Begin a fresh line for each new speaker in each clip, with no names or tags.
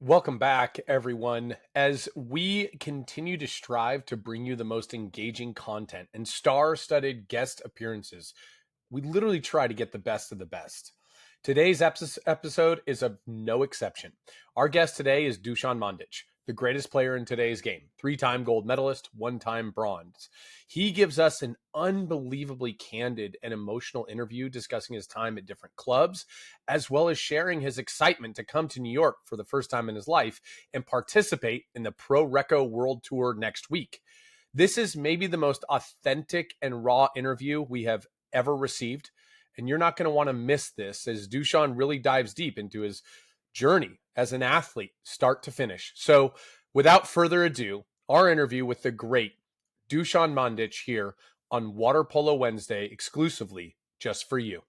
Welcome back, everyone. As we continue to strive to bring you the most engaging content and star studded guest appearances, we literally try to get the best of the best. Today's episode is of no exception. Our guest today is Dusan Mandic, the greatest player in today's game, three-time gold medalist, one-time bronze. He gives us an unbelievably candid and emotional interview discussing his time at different clubs, as well as sharing his excitement to come to New York for the first time in his life and participate in the Pro Reco World Tour next week. This is maybe the most authentic and raw interview we have ever received. And you're not going to want to miss this as Dusan really dives deep into his journey as an athlete, start to finish. So without further ado, our interview with the great Dusan Mandic here on Water Polo Wednesday, exclusively just for you.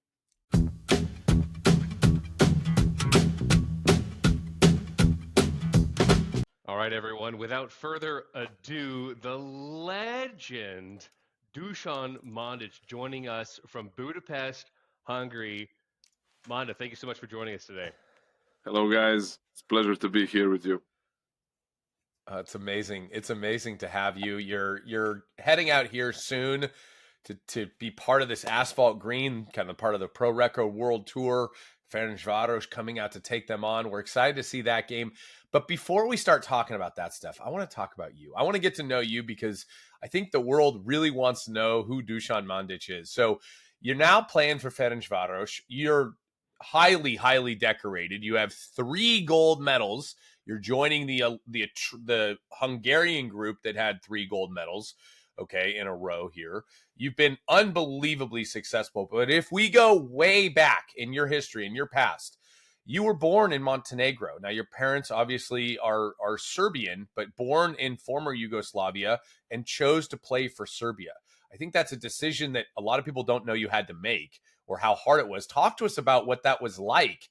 All right, everyone. Without further ado, the legend Dusan Mandic joining us from Budapest, Hungary. Manda, thank you so much for joining us today.
Hello, guys. It's a pleasure to be here with you.
It's amazing. It's amazing to have you. You're heading out here soon to be part of this asphalt green, kind of part of the Pro Reco World Tour. Ferencváros coming out to take them on. We're excited to see that game. But before we start talking about that stuff, I want to talk about you. I want to get to know you because I think the world really wants to know who Dusan Mandic is. So you're now playing for Ferencváros. You're highly, highly decorated. You have 3 gold medals. You're joining the Hungarian group that had 3 gold medals, okay, in a row here. You've been unbelievably successful. But if we go way back in your history, in your past, you were born in Montenegro. Now, your parents obviously are Serbian, but born in former Yugoslavia and chose to play for Serbia. I think that's a decision that a lot of people don't know you had to make or how hard it was. Talk to us about what that was like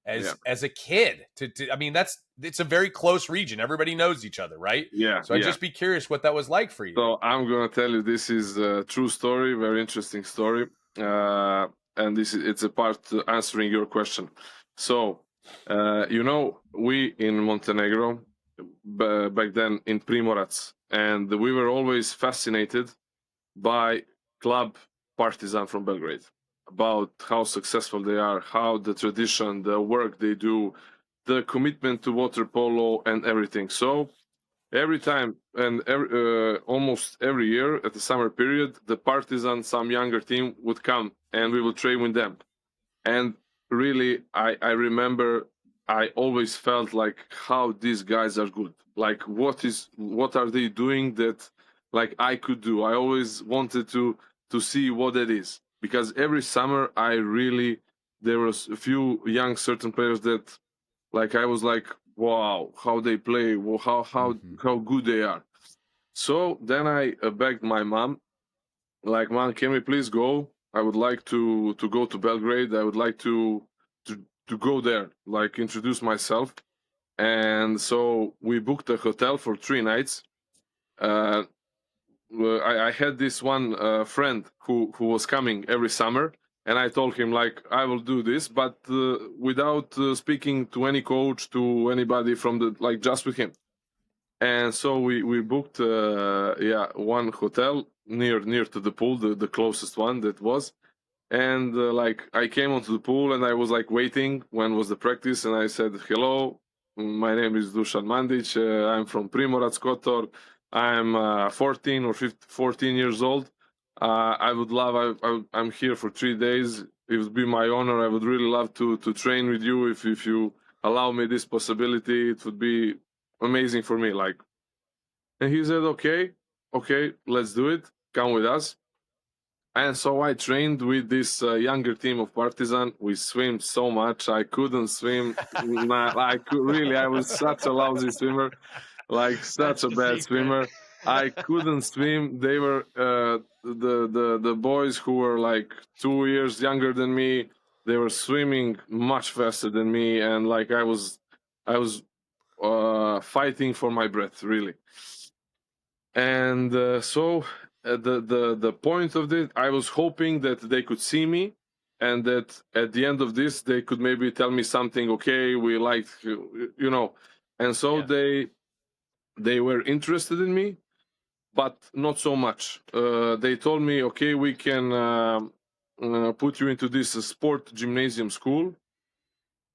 as a kid. It's a very close region. Everybody knows each other, right?
Yeah.
So I'd just be curious what that was like for you.
So I'm gonna tell you, this is a true story, very interesting story, and it's a part to answering your question. So, we in Montenegro back then in Primorac, and we were always fascinated by club Partizan from Belgrade, about how successful they are, how the tradition, the work they do, the commitment to water polo and everything. So every time and almost every year at the summer period, the Partizan, some younger team would come and we would train with them. And really, I remember I always felt like how these guys are good. Like what are they doing that like I could do? I always wanted to see what it is, because every summer there was a few young certain players that like I was like, wow, how they play, how good they are. So then I begged my mom, like, Mom, can we please go? I would like to go to Belgrade. I would like to go there, like introduce myself. And so we booked a hotel for 3 nights. I had this one friend who was coming every summer, and I told him like I will do this, but without speaking to any coach, to anybody from the like, just with him. And so we booked one hotel near to the pool, the closest one that was. And like I came onto the pool and I was like waiting when was the practice, and I said, hello, my name is Dusan Mandic, I'm from Primorac Kotor, I'm 14 or 14 years old. I'm here for 3 days. It would be my honor. I would really love to train with you. If you allow me this possibility, it would be amazing for me. Like, and he said, okay, let's do it. Come with us. And so I trained with this younger team of Partizan. We swim so much. I couldn't swim. I was such a lousy swimmer, like such a bad swimmer. I couldn't swim. They were the boys who were like 2 years younger than me. They were swimming much faster than me, and like I was fighting for my breath, really. And the point of this, I was hoping that they could see me, and that at the end of this they could maybe tell me something. Okay, we liked, and so they were interested in me, but not so much. They told me, okay, we can put you into this sport gymnasium school,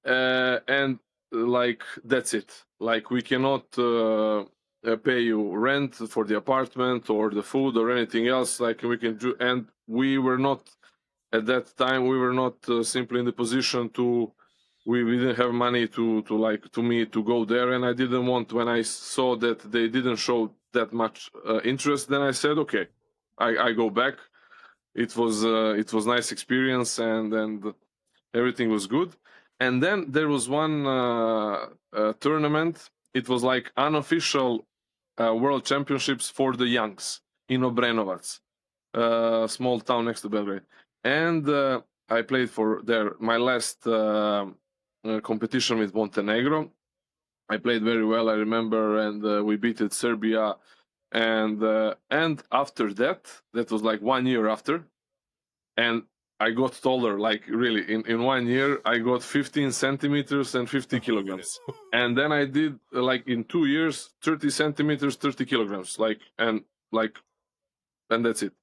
and like that's it. Like we cannot pay you rent for the apartment or the food or anything else. Like we can do, and we were not at that time. We were not simply in the position to. We didn't have money to me to go there, and I didn't want. When I saw that they didn't show that much interest, then I said, okay, I go back. It was nice experience, and everything was good. And then there was one tournament. It was like unofficial world championships for the youngs in Obrenovac, small town next to Belgrade. And I played for there. My last competition with Montenegro, I played very well. I remember, and we beat Serbia. And after that was like 1 year after, and I got taller, like really in 1 year I got 15 centimeters and 50 kilograms. And then I did like in 2 years 30 centimeters, 30 kilograms, and that's it.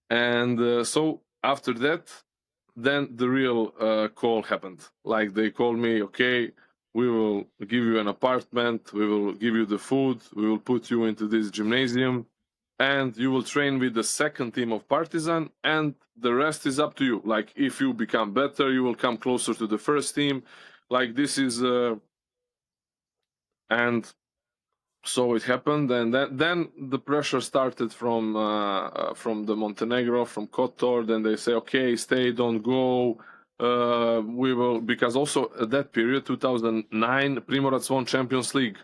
And so after that, then the real call happened. Like they called me, okay, we will give you an apartment, we will give you the food, we will put you into this gymnasium, and you will train with the second team of Partizan, and the rest is up to you. Like if you become better, you will come closer to the first team. Like this is and so it happened, and then the pressure started from the Montenegro, from Kotor. Then they say, okay, stay, don't go. We will, because also at that period, 2009, Primorac won Champions League.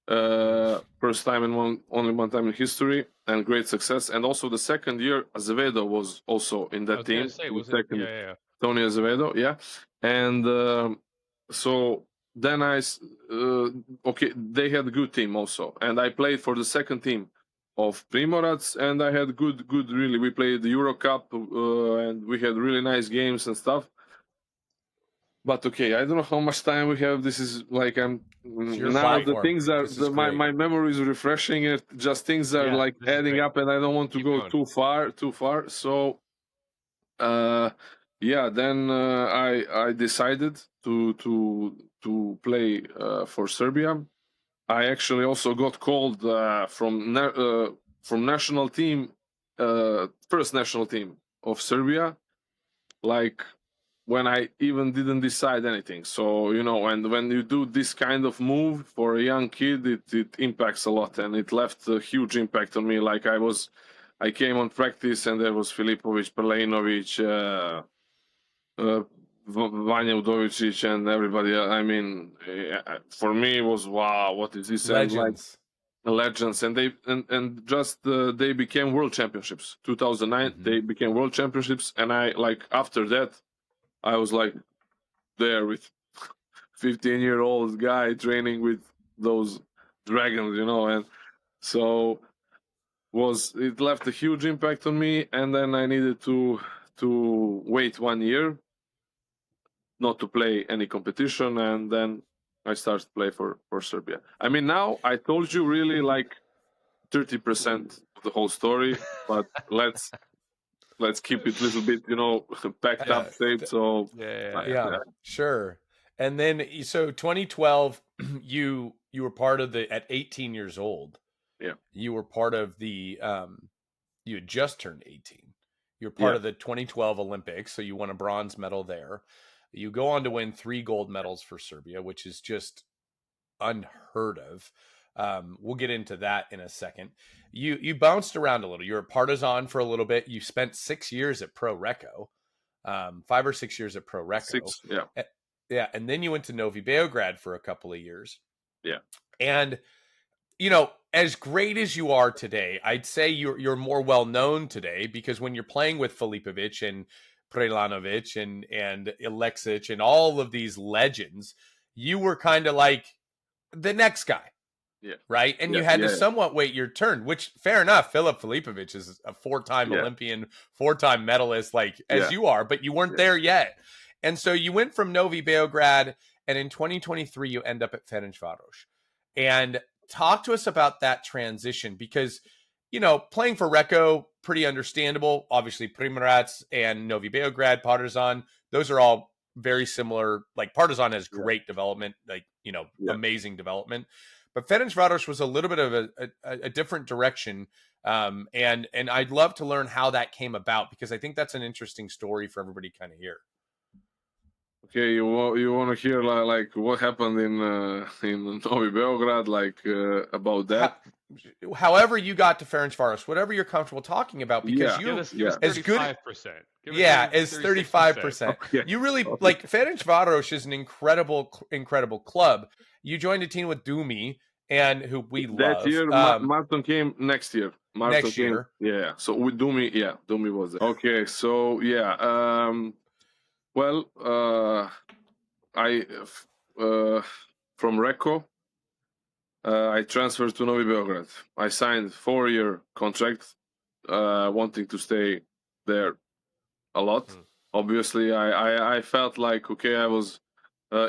First time only one time in history, and great success. And also the second year, Azevedo was also in that team. Tony Azevedo, yeah. And so then okay, they had a good team also, and I played for the second team of Primorac, and I had good. Really, we played the Euro Cup, and we had really nice games and stuff. But okay, I don't know how much time we have. This is like now platform. The things are my memory is refreshing. It just things are like adding up, and I don't want to go too far. So, then I decided to play for Serbia. I actually also got called from national team, first national team of Serbia, like when I even didn't decide anything. So, and when you do this kind of move for a young kid, it impacts a lot, and it left a huge impact on me. Like I came on practice, and there was Filipovic, Perlejnovic, Vanja Udovicic, and everybody. I mean, for me, it was wow. What is this?
Legends.
Legends, and they became world championships. 2009, they became world championships, and I after that, I was like there with 15-year-old guy training with those dragons, and so it left a huge impact on me. And then I needed to wait 1 year, not to play any competition, and then I started to play for Serbia. I mean, now I told you really like 30% of the whole story, but let's keep it a little bit, packed up shape. So
sure. And then so 2012, you were part of at 18 years old.
Yeah,
you were part of the you had just turned 18. You're part of the 2012 Olympics, so you won a bronze medal there. You go on to win 3 gold medals for Serbia, which is just unheard of. We'll get into that in a second. You bounced around a little. You were a Partizan for a little bit. You spent 6 years at Pro Reco, 5 or 6 years at Pro Reco.
6, yeah.
Yeah, and then you went to Novi Beograd for a couple of years.
Yeah.
And, as great as you are today, I'd say you're more well-known today, because when you're playing with Filipovic and Prelanovic and Alexic and all of these legends, you were kind of like the next guy.
Yeah.
Right. And you had to somewhat wait your turn, which fair enough. Filip Filipovic is a 4-time Olympian, 4-time medalist, as you are, but you weren't there yet. And so you went from Novi Beograd and in 2023 you end up at Ferencváros. And talk to us about that transition, because playing for Recco, pretty understandable. Obviously, Primorac and Novi Beograd, Partizan, those are all very similar. Like Partizan has great development, amazing development. But Ferencváros was a little bit of a different direction. And I'd love to learn how that came about, because I think that's an interesting story for everybody to kind of hear.
Okay, you want to hear like what happened in Novi Beograd, about that?
However you got to Ferencváros, whatever you're comfortable talking about, because
give us 35%.
As 35%.
Okay.
You really like Ferencváros is an incredible club. You joined a team with Dumi, and who we love.
That year, Martin came next year. Yeah. So with Dumi, Dumi was there. Okay, so well, I from Recco, I transferred to Novi Beograd. I signed 4-year contract, wanting to stay there a lot. Obviously, I felt like, okay, I was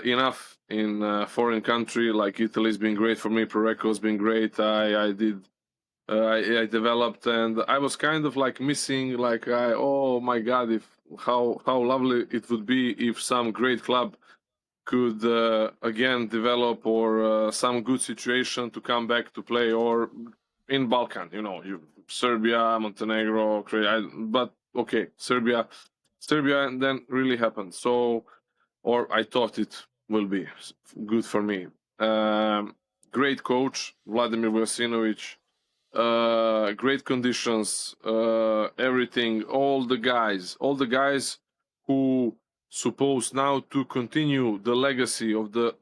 enough in a foreign country. Like Italy's been great for me, Pro Recco's been great. I developed, and I was kind of like missing, oh my God, how lovely it would be if some great club could again develop, or some good situation to come back to play, or in Balkan, Serbia, Montenegro, but okay, Serbia, and then really happened. So, or I thought it will be good for me. Great coach, Vladimir Vujasinovic, great conditions, everything, all the guys who supposed now to continue the legacy of the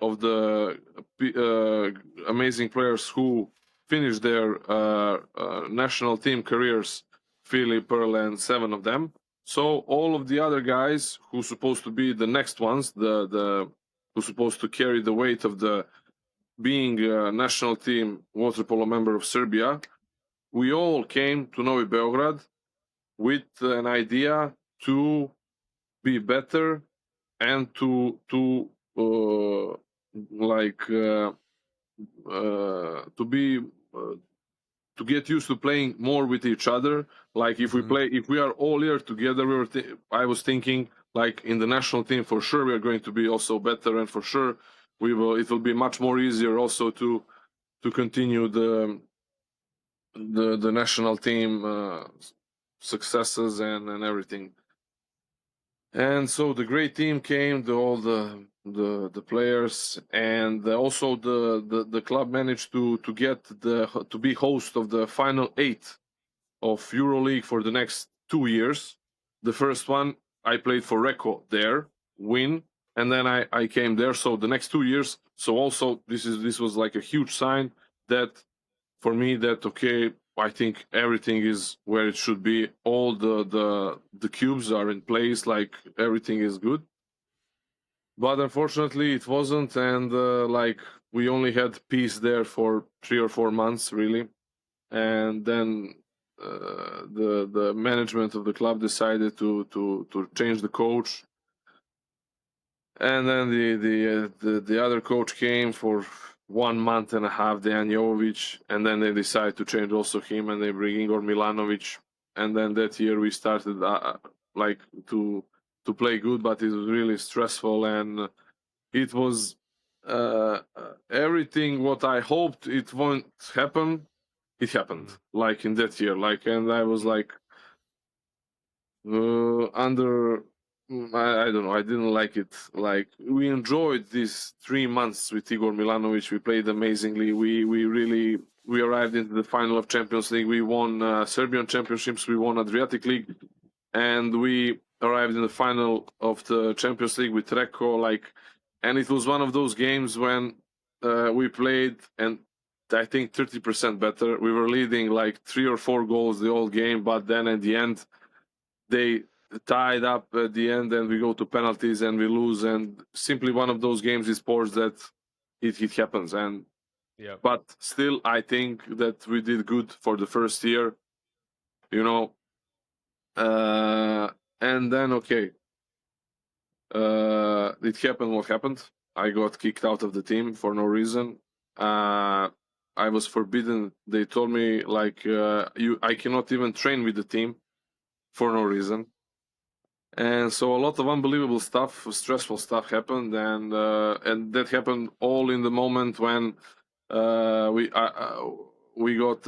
amazing players who finished their national team careers, Philip, Pearl, and 7 of them. So all of the other guys who supposed to be the next ones, who supposed to carry the weight of the being a national team water polo member of Serbia, we all came to Novi Beograd with an idea to be better and to get used to playing more with each other. Like if we are all here together, I was thinking, like in the national team, for sure we are going to be also better, and for sure it will be much more easier also to continue the national team successes and everything. And so the great team came, all the players, and also the club managed to be host of the final 8 of EuroLeague for the next 2 years. The first one I played for Recco there, win, and then I came there. So the next 2 years. So also this was like a huge sign that for me that, okay, I think everything is where it should be. All the cubes are in place, like everything is good. But unfortunately, it wasn't, and we only had peace there for 3 or 4 months, really. And then the management of the club decided to change the coach, and then the other coach came for 1 month and a half, Dejan Jovovic, and then they decided to change also him, and they bring Igor Milanovic. And then that year we started to play good, but it was really stressful, and it was everything what I hoped it won't happen. It happened, like in that year, and I was under. I don't know. I didn't like it. Like, we enjoyed these 3 months with Igor Milanovic. We played amazingly. We arrived into the final of Champions League. We won Serbian championships. We won Adriatic League, and we arrived in the final of the Champions League with Recco. And it was one of those games when we played, and I think 30% better. We were leading 3 or 4 goals the whole game, but then at the end, they tied up at the end, and we go to penalties and we lose. And simply one of those games in sports that it happens. And but still, I think that we did good for the first year, and then it happened what happened. I got kicked out of the team for no reason. I was forbidden. They told me like I cannot even train with the team for no reason. And so a lot of unbelievable stuff, stressful stuff happened, and that happened all in the moment when we got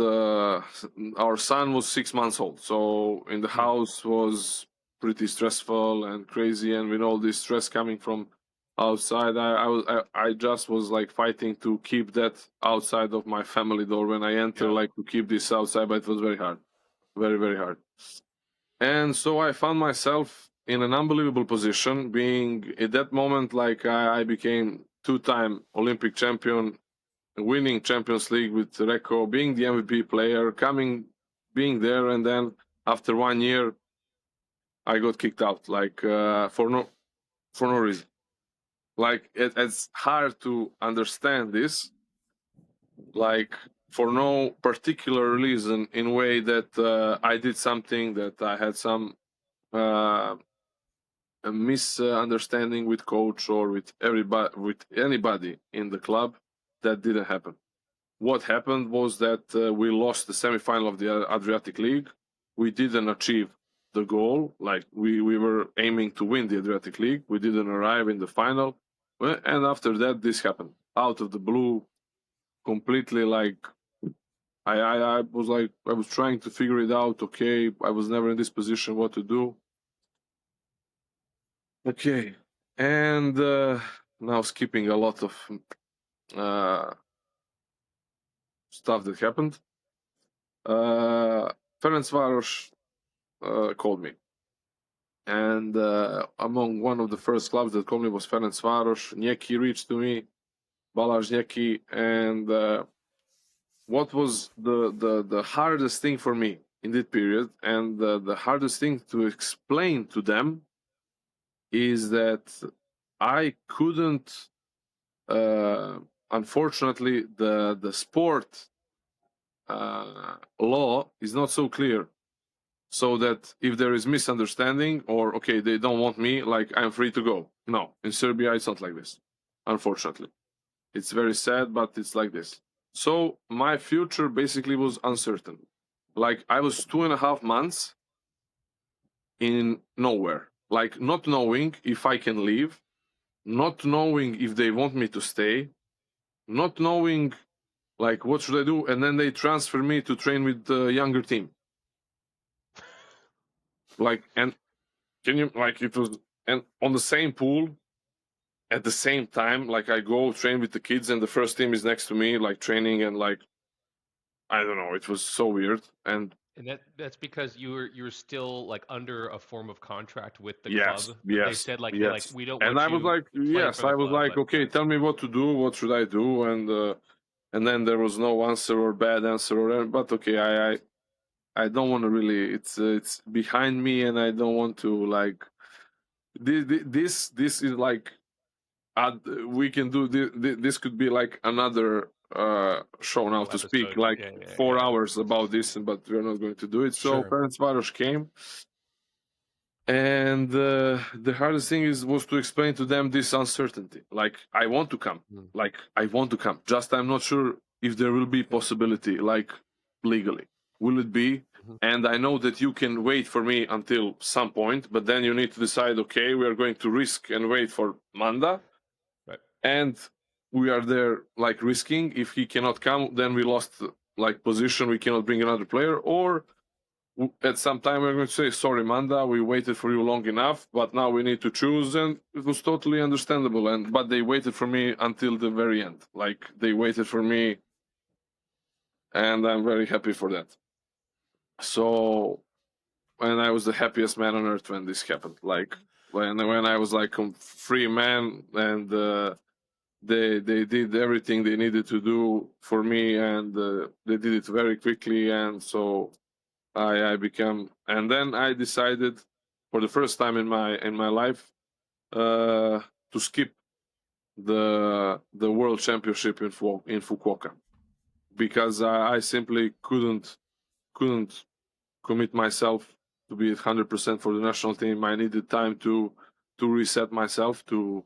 our son was 6 months old. So in the house was pretty stressful and crazy, and with all this stress coming from outside, I just was like fighting to keep that outside of my family door when I enter, like to keep this outside, but it was very hard, very, very hard. And so I found myself in an unbelievable position, being at that moment like I became 2-time Olympic champion, winning Champions League with Reco, being the MVP player, being there, and then after 1 year, I got kicked out, like for no reason. Like it's hard to understand this, like for no particular reason, in a way that I did something, that I had some a misunderstanding with coach or with anybody in the club. That didn't happen. What happened was that we lost the semifinal of the Adriatic League. We didn't achieve the goal. Like we were aiming to win the Adriatic League. We didn't arrive in the final. And after that, this happened out of the blue, completely. Like I was trying to figure it out. Okay, I was never in this position. What to do? Okay, and now skipping a lot of stuff that happened. Ferencváros called me, and among one of the first clubs that called me was Ferencváros. Nyeki reached to me, Balázs Nyeki, and what was the hardest thing for me in that period, and the hardest thing to explain to them, is that I couldn't. Unfortunately, the sport law is not so clear, so that if there is misunderstanding, or okay, they don't want me, like I'm free to go. No, in Serbia it's not like this. Unfortunately, it's very sad, but it's like this. So my future basically was uncertain. Like I was 2.5 months in nowhere, like not knowing if I can leave, not knowing if they want me to stay, not knowing like what should I do, and then they transfer me to train with the younger team. Like, and can you, like, it was, and on the same pool at the same time, like I go train with the kids and the first team is next to me, like training, and like I don't know, it was so weird. And
that's because you're still like under a form of contract with the
yes,
club.
yes,
They said like,
yes.
like we don't
And
want
I was
you
like,
playing
yes,
for the
I was
club,
like,
but
okay,
yeah.
tell me what to do, what should I do, and then there was no answer or bad answer, or but okay, I don't want to really. It's behind me, and I don't want to like. This is like, we can do this. This could be like another show now
Whole
to speak
episode.
like
Yeah,
4
yeah.
hours about this, but we're not going to do it. So
Sure.
Ferencváros came, and the hardest thing was to explain to them this uncertainty. Like I want to come, like I want to come. Just I'm not sure if there will be possibility, like legally. Will it be? And I know that you can wait for me until some point, but then you need to decide, okay, we are going to risk and wait for Manda.
Right.
And we are there like risking. If he cannot come, then we lost like position. We cannot bring another player. Or at some time we're going to say, sorry, Manda, we waited for you long enough, but now we need to choose. And it was totally understandable. But they waited for me until the very end. Like they waited for me, and I'm very happy for that. So, and I was the happiest man on earth when this happened. Like when I was like a free man, and they did everything they needed to do for me, and they did it very quickly, and so I became, and then I decided for the first time in my life to skip the World Championship in Fukuoka, because I simply couldn't commit myself to be 100% for the national team. I needed time to reset myself, to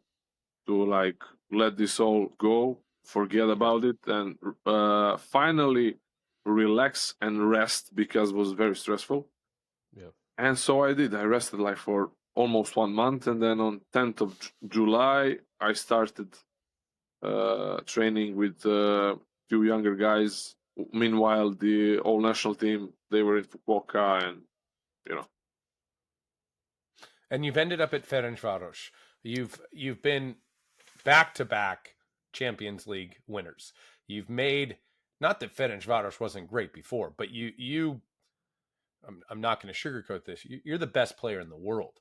like let this all go, forget about it, and finally relax and rest because it was very stressful.
Yeah.
And so I did. I rested like for almost 1 month, and then on 10th of July, I started training with a few younger guys. Meanwhile, the all national team, they were in Fukuoka, and you know.
And you've ended up at Ferencváros. You've been back-to-back Champions League winners. You've made, not that Ferencváros wasn't great before, but I'm not going to sugarcoat this. You're the best player in the world.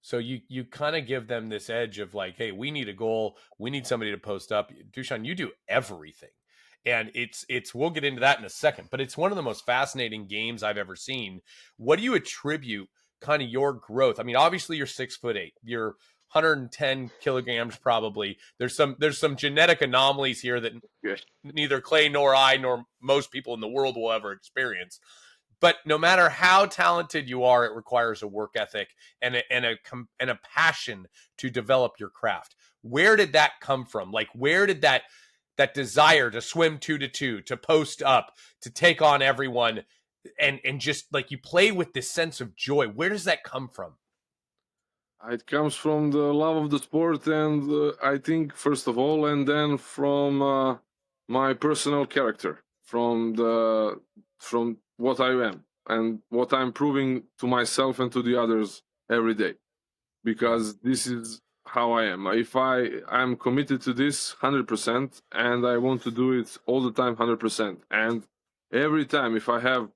So you kind of give them this edge of like, hey, we need a goal. We need somebody to post up. Dusan, you do everything. And it's we'll get into that in a second, but it's one of the most fascinating games I've ever seen. What do you attribute kind of your growth? I mean, obviously you're 6'8". You're 110 kilograms probably. There's some genetic anomalies here that neither Clay nor I nor most people in the world will ever experience. But no matter how talented you are, it requires a work ethic and a passion to develop your craft. Where did that come from? Like, where did that desire to swim 2-2, to post up, to take on everyone, and just like you play with this sense of joy? Where does that come from?
It comes from the love of the sport, and I think first of all, and then from my personal character, from what I am and what I'm proving to myself and to the others every day, because this is how I am. If I'm committed to this 100%, and I want to do it all the time 100%, and every time if I have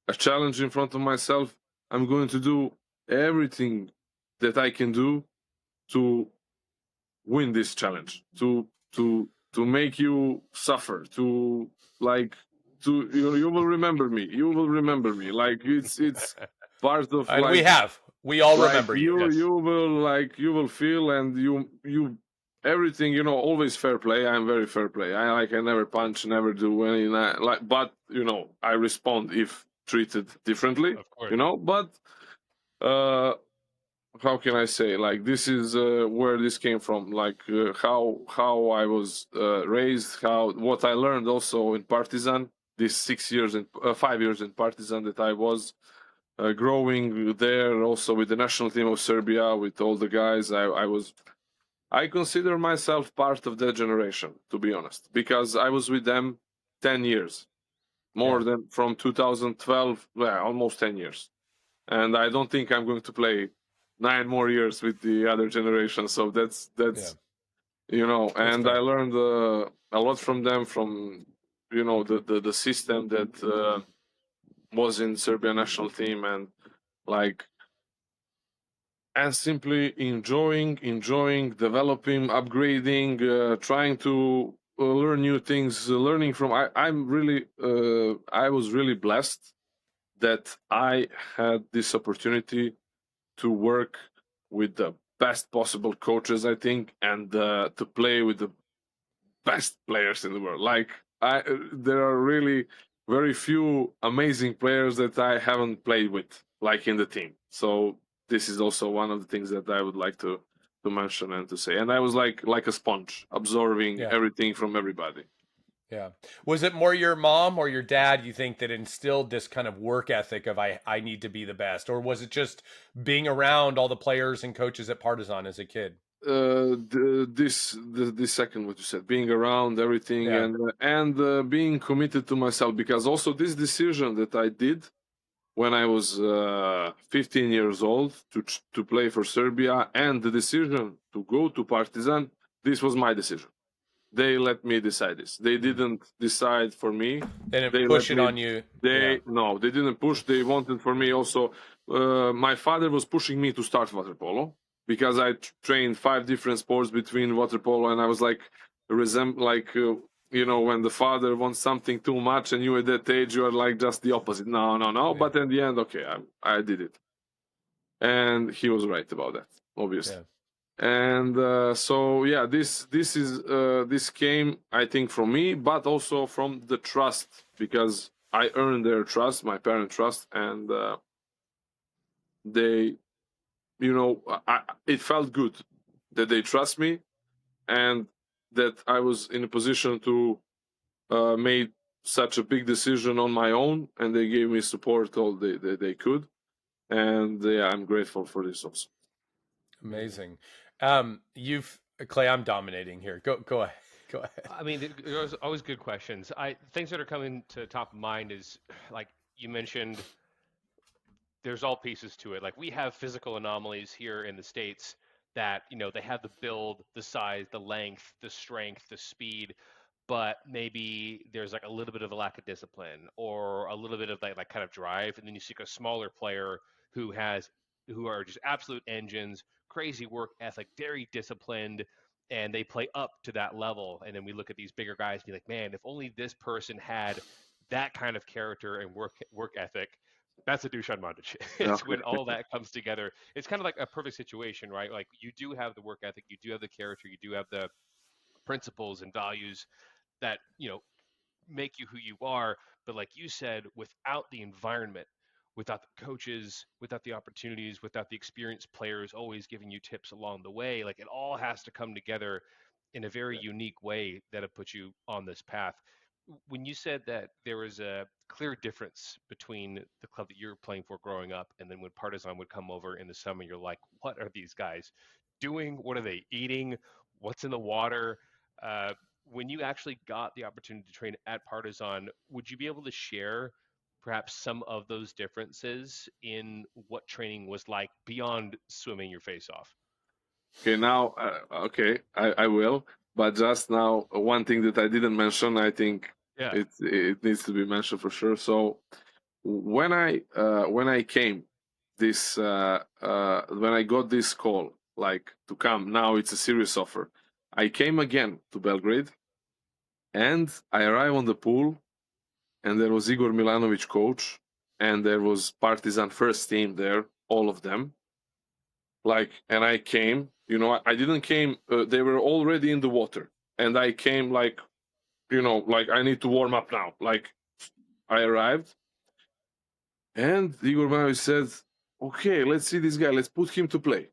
a challenge in front of myself, I'm going to do everything that I can do to win this challenge, to make you suffer, to like to you will remember me. You will remember me. Like it's part of
And
like
we all
like
remember you. Yes.
you will feel, and you everything, always fair play. I'm very fair play. I never punch, never do any like, but I respond if treated differently,
Of course.
but how can I say, like, this is where this came from, like how I was raised, what I learned also in Partizan, these 5 years in Partizan that I was growing there, also with the national team of Serbia, with all the guys. I consider myself part of that generation, to be honest, because I was with them 10 years, more than from 2012, well, almost 10 years. And I don't think I'm going to play 9 more years with the other generation. So that's and
fair.
I learned a lot from them, from the system that was in Serbia national team, and like, and simply enjoying, developing, upgrading, trying to learn new things, learning from. I was really blessed that I had this opportunity to work with the best possible coaches, I think, and to play with the best players in the world. Like, there are really very few amazing players that I haven't played with, like in the team. So this is also one of the things that I would like to mention and to say. And I was like a sponge, absorbing everything from everybody.
Yeah. Was it more your mom or your dad, you think, that instilled this kind of work ethic of I need to be the best? Or was it just being around all the players and coaches at Partizan as a kid?
This second, what you said, being around everything, and being committed to myself, because also this decision that I did when I was 15 years old to play for Serbia, and the decision to go to Partizan, this was my decision. They let me decide this. They didn't decide for me.
They didn't push it on you.
No, they didn't push. They wanted for me also. My father was pushing me to start water polo, because I trained 5 different sports between water polo, and I was like, when the father wants something too much, and you at that age, you are like just the opposite. No. Yeah. But in the end, okay, I did it, and he was right about that, obviously. Yeah. And this came, I think, from me, but also from the trust, because I earned their trust, my parents' trust, and they, it felt good that they trust me, and that I was in a position to make such a big decision on my own, and they gave me support all they could, and yeah, I'm grateful for this also.
Amazing. You've Clay, I'm dominating here. Go ahead. Go ahead.
I mean, there's always good questions. Things that are coming to top of mind is like you mentioned, there's all pieces to it. Like we have physical anomalies here in the States that, they have the build, the size, the length, the strength, the speed, but maybe there's like a little bit of a lack of discipline or a little bit of like kind of drive. And then you see a smaller player who are just absolute engines, crazy work ethic, very disciplined, and they play up to that level. And then we look at these bigger guys and be like, man, if only this person had that kind of character and work ethic. That's a Dusan Mandic. It's when all that comes together. It's kind of like a perfect situation, right? Like you do have the work ethic, you do have the character, you do have the principles and values that make you who you are. But like you said, without the environment, without the coaches, without the opportunities, without the experienced players always giving you tips along the way, like it all has to come together in a very unique way that it puts you on this path. When you said that there was a clear difference between the club that you were playing for growing up and then when Partizan would come over in the summer, you're like, what are these guys doing? What are they eating? What's in the water? Uh, when you actually got the opportunity to train at Partizan, would you be able to share perhaps some of those differences in what training was like beyond swimming your face off?
Okay, now, okay, I will. But just now, one thing that I didn't mention, I think
Yeah.
it needs to be mentioned for sure. So when I came when I got this call like to come, now it's a serious offer. I came again to Belgrade, and I arrived on the pool, and there was Igor Milanovic coach, and there was Partizan first team there, all of them. Like, and I came, I didn't came, they were already in the water, and I came like, like I need to warm up now. Like, I arrived, and Igor Milanovic said, okay, let's see this guy, let's put him to play.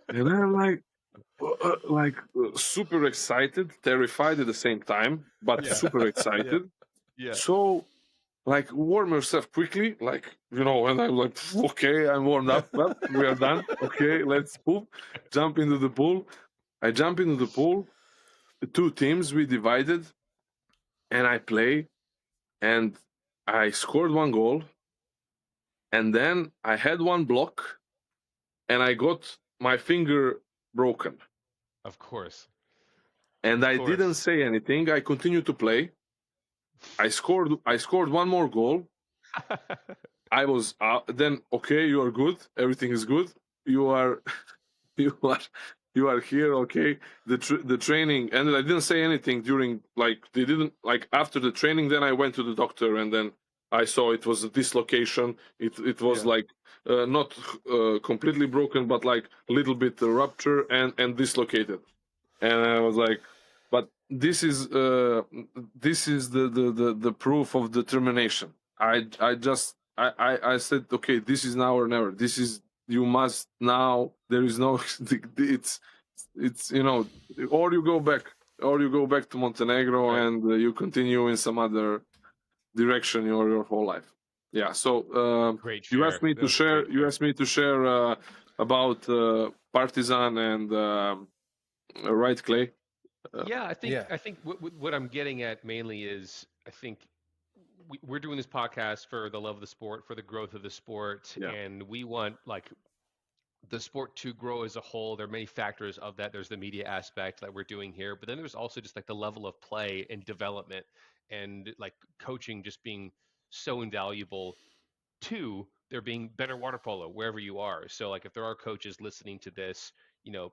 And I'm like super excited, terrified at the same time, but super excited.
Yeah.
So, like, warm yourself quickly, like, and I'm like, okay, I'm warmed up, well, we are done. Okay, let's jump into the pool. I jump into the pool, the two teams we divided, and I play, and I scored one goal, and then I had one block, and I got my finger broken.
Of course.
And I didn't say anything. I continued to play. I scored one more goal. I was then okay. You are good. Everything is good. You are you are here. Okay. The training, and I didn't say anything during, like, they didn't, like, after the training. Then I went to the doctor, and then I saw it was a dislocation. It was like not completely broken, but like a little bit rupture and dislocated. And I was like, but this is the proof of determination. I said, okay, this is now or never. This is, you must now. There is no it's or you go back to Montenegro,
Right.
and you continue in some other direction your whole life. Yeah. So
Great
you
share.
asked me to share. You asked me to share about Partizan and. Right, Clay.
Yeah, I think what I'm getting at mainly is I think we're doing this podcast for the love of the sport, for the growth of the sport,
Yeah.
and we want like the sport to grow as a whole. There are many factors of that. There's the media aspect that we're doing here, but then there's also just like the level of play and development and like coaching just being so invaluable to there being better water polo wherever you are. So like if there are coaches listening to this,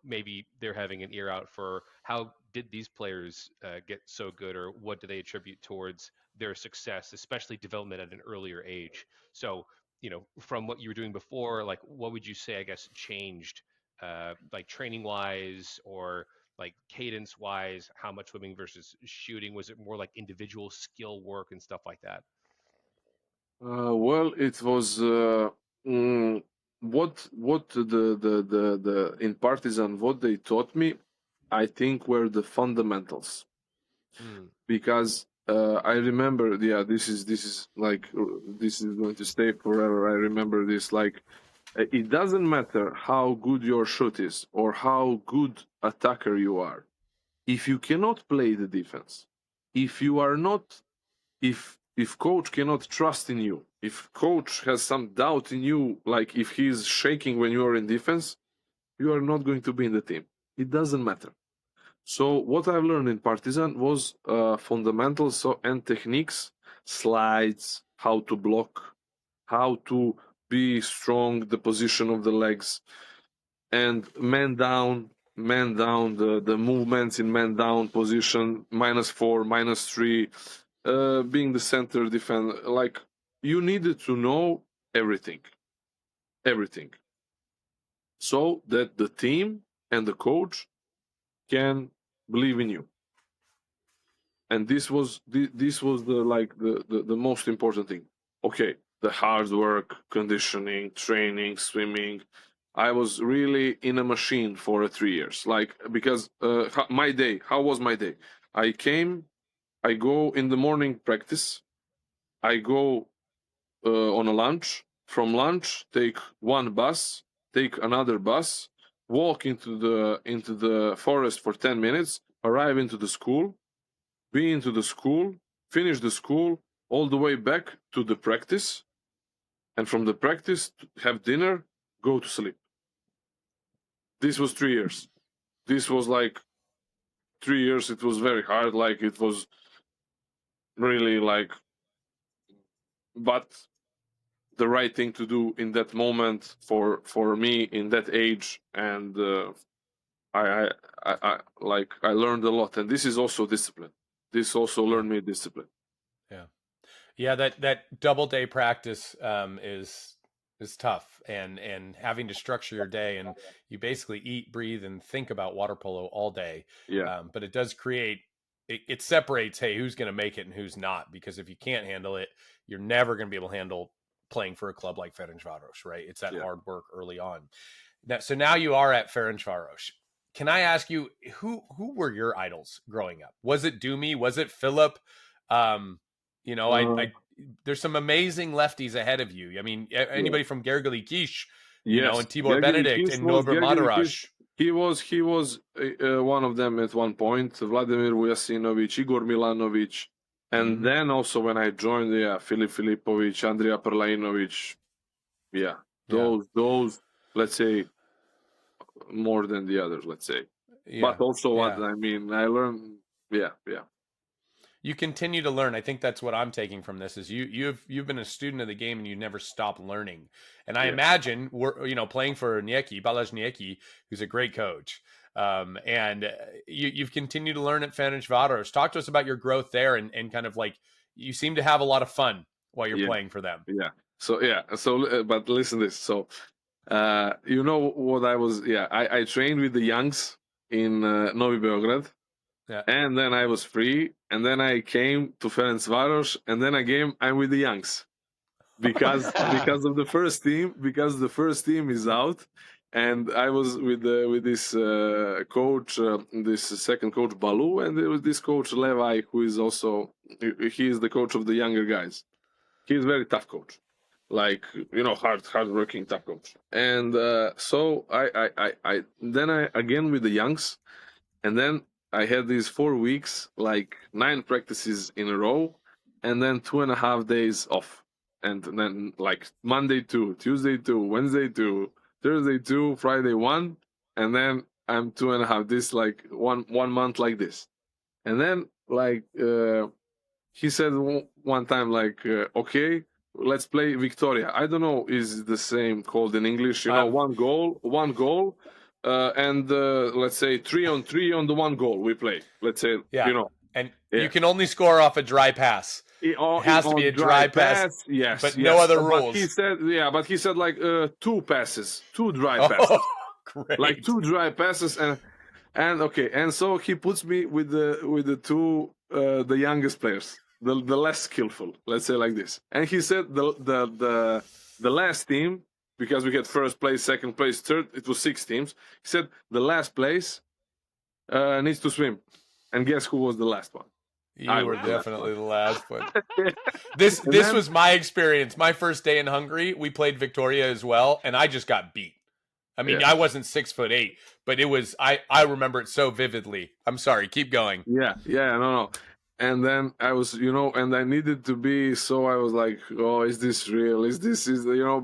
maybe they're having an ear out for how did these players get so good, or what do they attribute towards their success, especially development at an earlier age. So from what you were doing before, like what would you say, I guess, changed, like training wise or like cadence wise? How much swimming versus shooting? Was it more like individual skill work and stuff like that?
Well, it was. the in Partizan, what they taught me, I think, were the fundamentals. Because I remember, this is like this is going to stay forever. I remember this. Like, it doesn't matter how good your shoot is or how good attacker you are, if you cannot play the defense, if you are not, if coach cannot trust in you, if coach has some doubt in you, like if he's shaking when you are in defense, you are not going to be in the team. It doesn't matter. So what I've learned in Partizan was fundamentals and techniques, slides, how to block, how to be strong, the position of the legs, and man down, the movements in man down position, -4, -3, being the center defender. Like, you needed to know everything, so that the team and the coach can believe in you. And this was the most important thing. Okay, the hard work, conditioning, training, swimming. I was really in a machine for 3 years. Like, because my day, how was my day? I go in the morning practice. I go on a lunch. From lunch, take one bus, take another bus, walk into the forest for 10 minutes, arrive into the school, be into the school, finish the school, all the way back to the practice, and from the practice, have dinner, go to sleep. This was 3 years. This was like 3 years. It was very hard. Like, it was really like, but the right thing to do in that moment for me in that age. And I learned a lot. And this is also discipline. This also learned me discipline.
Yeah, that double day practice is tough, and having to structure your day, and you basically eat, breathe, and think about water polo all day.
Yeah.
But it does create, it separates, hey, who's going to make it and who's not, because if you can't handle it, you're never going to be able to handle playing for a club like Ferencváros, right? It's that hard work early on. So now you are at Ferencváros. Can I ask you, who were your idols growing up? Was it Dumi? Was it Philip? There's some amazing lefties ahead of you. I mean, anybody from Gergely Kish, and Tibor Benedict and Norbert Madarash.
He was one of them at one point. Vladimir Vujasinovic, Igor Milanovic, and then also when I joined, Filip Filipovic, Andrija Prlainovic. Those, let's say, more than the others, let's say. But also what I mean, I learned.
You continue to learn. I think that's what I'm taking from this is you've been a student of the game and you never stop learning. And I imagine playing for Balázs Nyeki, who's a great coach. And you've continued to learn at Ferencváros. Talk to us about your growth there and kind of like, you seem to have a lot of fun while you're playing for them.
But listen to this. So, what I was, I trained with the youngs in Novi Beograd. Yeah. And then I was free, and then I came to Ferencváros, and then again I'm with the youngs, because of the first team, because the first team is out, and I was with this coach, this second coach Balu, and there was this coach Levi, who is also he is the coach of the younger guys. He is a very tough coach, like hard-working tough coach. And so I then I again with the youngs, and then I had these 4 weeks, like 9 practices in a row, and then 2.5 days off. And then like Monday 2, Tuesday 2, Wednesday 2, Thursday 2, Friday 1, and then I'm 2.5, this like one month like this. And then like he said one time, like, okay, let's play Victoria. I don't know, is the same called in English, one goal. And let's say 3-on-3 on the one goal we play. Let's say,
and you can only score off a dry pass. It has to be a dry pass.
Yes,
but no other rules.
But he said like 2 passes, 2 dry passes,
great.
like 2 dry passes, and okay, and so he puts me with the 2 the youngest players, the less skillful, let's say like this. And he said the last team, because we had first place, second place, third. It was 6 teams. He said the last place needs to swim, and guess who was the last one?
You
I
were
was the last
definitely
one.
the last one. This
And then-
was my experience. My first day in Hungary, we played Victoria as well, and I just got beat. I mean,
Yeah.
I wasn't 6'8", but it was. I remember it so vividly. I'm sorry. Keep going.
Yeah, no. And then I was, and I needed to be, so I was like, oh, is this real? Is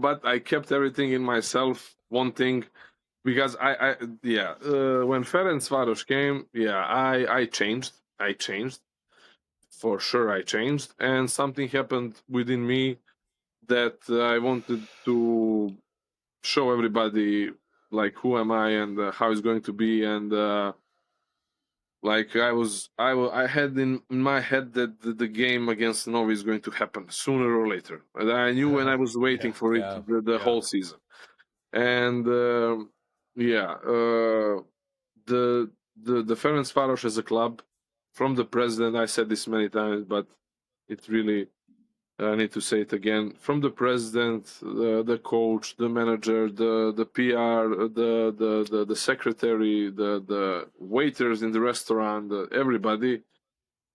but I kept everything in myself, one thing, because when Ferencváros came, I changed. For sure I changed, and something happened within me that I wanted to show everybody, like, who am I and how it's going to be, and like I had in my head that the game against Novi is going to happen sooner or later. And I knew, and I was waiting for it the whole season. And the Ferencváros as a club, from the president, I said this many times, but it really, I need to say it again. From the president, the coach, the manager, the PR, the secretary, the waiters in the restaurant, everybody.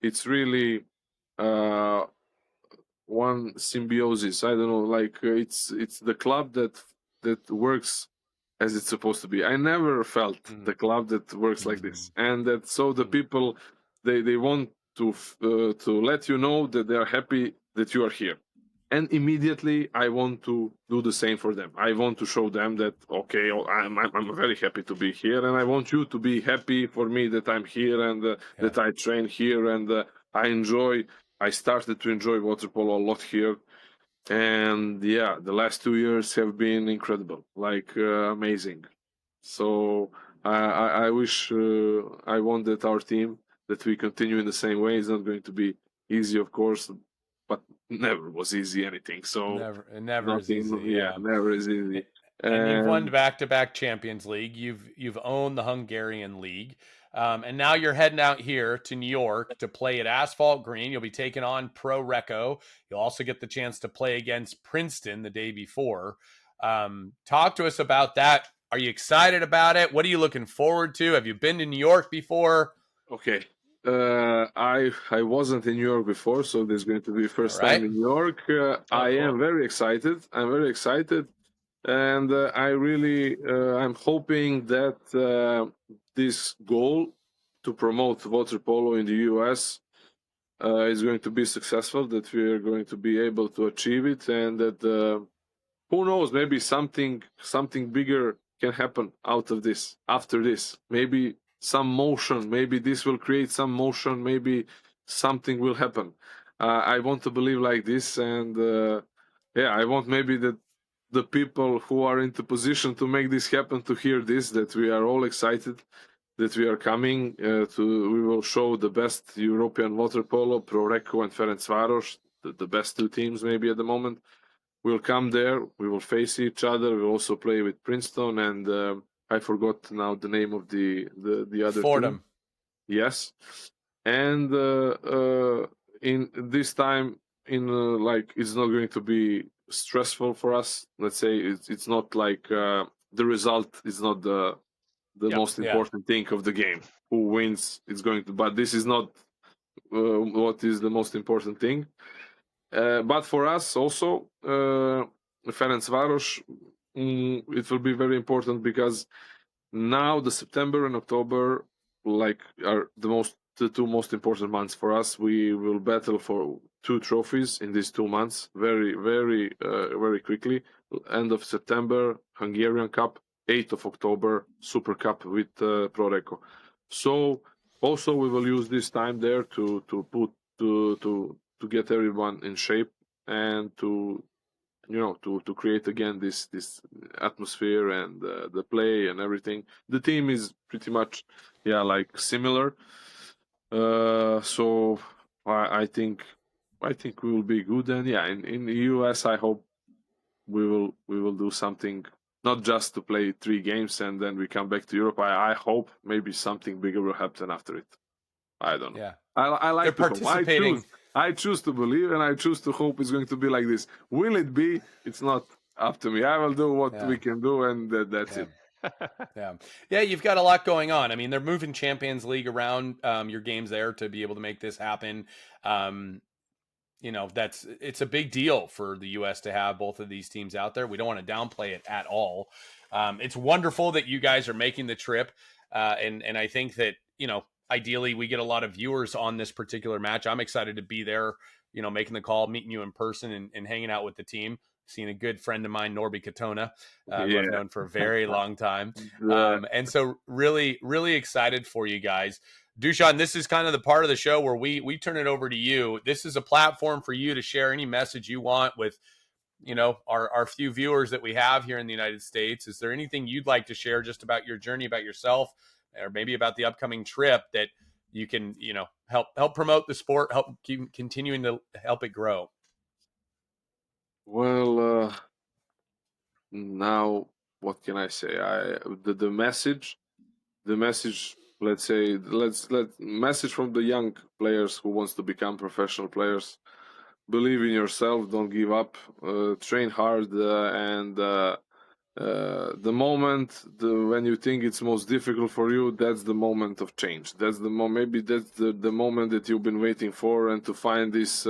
It's really one symbiosis. I don't know, like it's the club that works as it's supposed to be. I never felt the club that works like this, and that so the people they want to let you know that they are happy that you are here, and immediately I want to do the same for them. I want to show them that okay, I'm very happy to be here, and I want you to be happy for me that I'm here and that I train here and I started to enjoy water polo a lot here. And the last 2 years have been incredible, like amazing. So I wish I want that our team, that we continue in the same way. It's not going to be easy, of course, but never was easy anything. So
never is easy.
never is easy.
And you've won back-to-back Champions League. You've owned the Hungarian league. And now you're heading out here to New York to play at Asphalt Green. You'll be taking on Pro Reco. You'll also get the chance to play against Princeton the day before. Talk to us about that. Are you excited about it? What are you looking forward to? Have you been to New York before?
Okay. I wasn't in New York before, so this is going to be first time in New York. I am very excited. I'm very excited. And I'm hoping that this goal to promote water polo in the US is going to be successful, that we are going to be able to achieve it, and that who knows, maybe something bigger can happen out of this, after this. Maybe some motion, maybe this will create some motion, maybe something will happen. I want to believe like this, and I want maybe that the people who are in the position to make this happen to hear this, that we are all excited, that we are coming we will show the best European water polo, Pro Reco and Ferencváros, the best two teams maybe at the moment. We'll come there, we will face each other, we'll also play with Princeton, and I forgot now the name of the other
Fordham.
team. Yes. And in this time, it's not going to be stressful for us. Let's say it's not like the result is not the most important thing of the game. Who wins is going to, but this is not what is the most important thing. But for us also, Ferencváros, it will be very important, because now the September and October are the two most important months for us. We will battle for 2 trophies in these 2 months, very, very, very quickly. End of September, Hungarian Cup. 8th of October, Super Cup with Pro Reco. So also we will use this time there to get everyone in shape, and to create again this atmosphere and the play and everything. The team is pretty much similar. So I think we will be good, and in the US I hope we will do something, not just to play 3 games and then we come back to Europe. I hope maybe something bigger will happen after it. I don't know.
Yeah.
I like
They're participating.
I choose to believe, and I choose to hope it's going to be like this. Will it be? It's not. up to me. I will do what
Yeah.
we can do, and that's
Yeah.
it.
Yeah, you've got a lot going on. I mean, they're moving Champions League around your games there to be able to make this happen. It's a big deal for the U.S. to have both of these teams out there. We don't want to downplay it at all. It's wonderful that you guys are making the trip, and I think that ideally we get a lot of viewers on this particular match. I'm excited to be there, making the call, meeting you in person, and hanging out with the team. Seeing a good friend of mine, Norby Katona, who I've known for a very long time. And so really, really excited for you guys. Dusan, this is kind of the part of the show where we turn it over to you. This is a platform for you to share any message you want with, our few viewers that we have here in the United States. Is there anything you'd like to share just about your journey, about yourself, or maybe about the upcoming trip that you can, help promote the sport, help keep continuing to help it grow?
Well, now what can I say? The message, let's say, let message from the young players who wants to become professional players: believe in yourself, don't give up, train hard, and the moment when you think it's most difficult for you, that's the moment of change. That's the maybe that's the moment that you've been waiting for, and to find this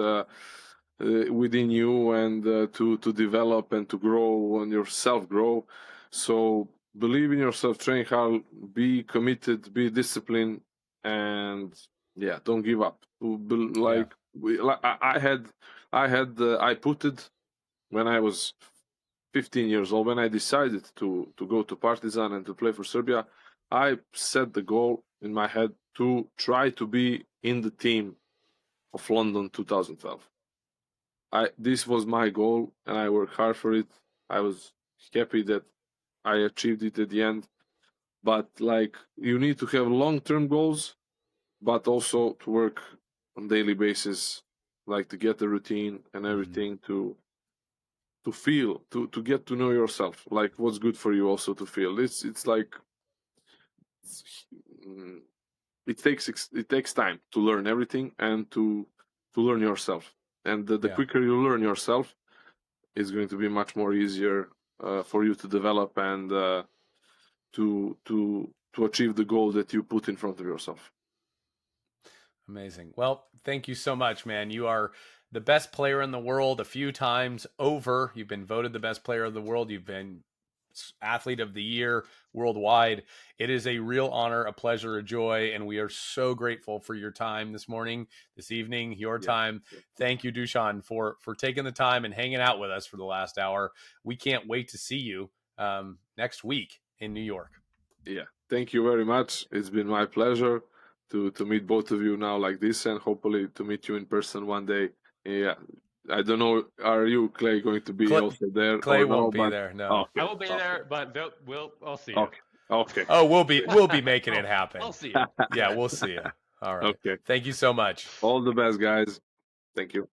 within you, and to develop and to grow and yourself grow. So believe in yourself, train hard, be committed, be disciplined, and don't give up. I put it when I was 15 years old, when I decided to go to Partizan and to play for Serbia. I set the goal in my head to try to be in the team of London 2012. This was my goal, and I worked hard for it. I was happy that I achieved it at the end. But you need to have long-term goals, but also to work on daily basis, to get the routine and everything, to feel, to get to know yourself, what's good for you, also to feel. It takes time to learn everything, and to learn yourself. And the quicker you learn yourself, it's going to be much more easier for you to develop and to achieve the goal that you put in front of yourself.
Amazing. Well, thank you so much, man. You are the best player in the world a few times over. You've been voted the best player of the world. You've been athlete of the year worldwide. It is a real honor, a pleasure, a joy, and we are so grateful for your time this morning, this evening, your time. Thank you, Dusan, for taking the time and hanging out with us for the last hour. We can't wait to see you next week in New York.
Yeah, thank you very much. It's been my pleasure to meet both of you now like this, and hopefully to meet you in person one day. Yeah, I don't know. Are you, Clay, going to be also there?
Clay won't be there. No,
I will be there, but I'll see you.
Okay.
Oh, we'll be making it happen.
I'll see you.
Yeah, we'll see you. All right.
Okay.
Thank you so much.
All the best, guys. Thank you.